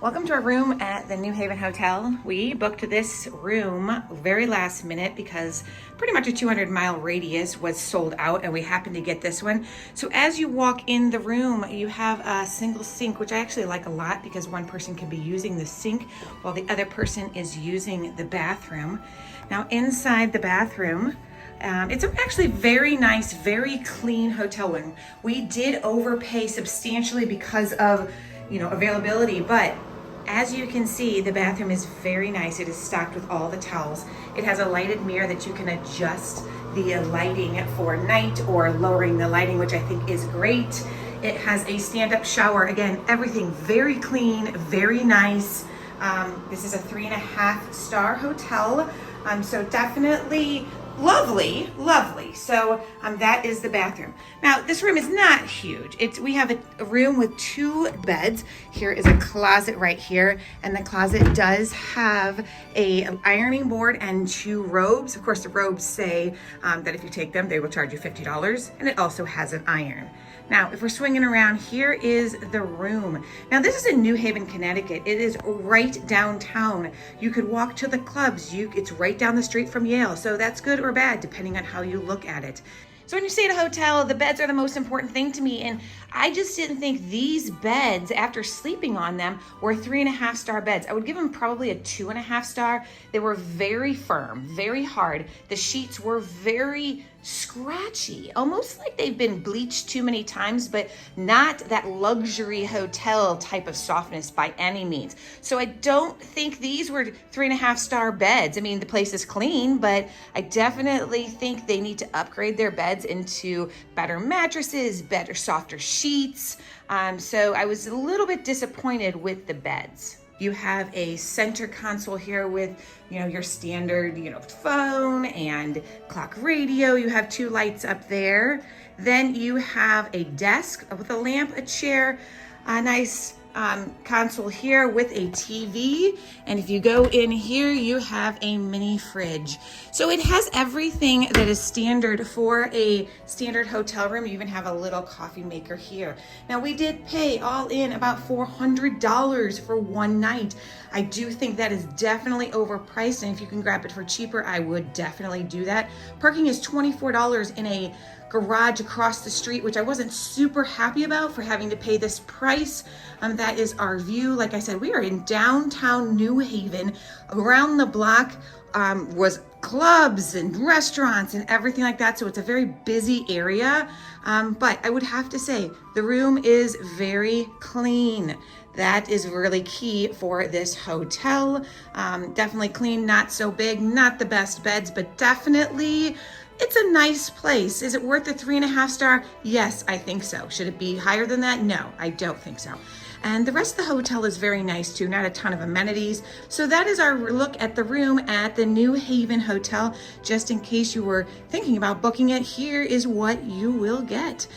Welcome to our room at the New Haven Hotel. We booked this room very last minute because pretty much a 200-mile radius was sold out and we happened to get this one. So as you walk in the room, you have a single sink, which I actually like a lot because one person can be using the sink while the other person is using the bathroom. Now inside the bathroom, it's actually very nice, very clean hotel room. We did overpay substantially because of availability, but as you can see, the bathroom is very nice. It is stocked with all the towels. It has a lighted mirror that you can adjust the lighting for night or lowering the lighting, which I think is great. It has a stand-up shower. Again, everything very clean, very nice. This is a 3.5-star hotel. So definitely lovely. So that is the bathroom. Now this room is not huge. We have a room with 2 beds. Here is a closet right here, and the closet does have an ironing board and 2 robes. Of course, the robes say that if you take them, they will charge you $50, and it also has an iron. Now, if we're swinging around, here is the room. Now, this is in New Haven, Connecticut. It is right downtown. You could walk to the clubs. It's right down the street from Yale. So that's good or bad, depending on how you look at it. So when you stay at a hotel, the beds are the most important thing to me. And I just didn't think these beds, after sleeping on them, were 3.5-star beds. I would give them probably a 2.5-star. They were very firm, very hard. The sheets were very scratchy, almost like they've been bleached too many times, but not that luxury hotel type of softness by any means. So I don't think these were 3.5-star beds. I mean, the place is clean, but I definitely think they need to upgrade their beds into better mattresses, better, softer sheets. So I was a little bit disappointed with the beds. You have a center console here with, your standard, phone and clock radio. You have 2 lights up there. Then you have a desk with a lamp, a chair, a nice console here with a TV. And if you go in here, you have a mini fridge. So it has everything that is standard for a standard hotel room. You even have a little coffee maker here. Now we did pay all in about $400 for one night. I do think that is definitely overpriced. And if you can grab it for cheaper, I would definitely do that. Parking is $24 in a garage across the street, which I wasn't super happy about for having to pay this price. That is our view. Like I said, we are in downtown New Haven. Around the block was clubs and restaurants and everything like that. So it's a very busy area. But I would have to say the room is very clean. That is really key for this hotel. Definitely clean, not so big, not the best beds, but definitely it's a nice place. Is it worth a 3.5-star? Yes, I think so. Should it be higher than that? No, I don't think so. And the rest of the hotel is very nice too, not a ton of amenities. So that is our look at the room at the New Haven Hotel. Just in case you were thinking about booking it, here is what you will get.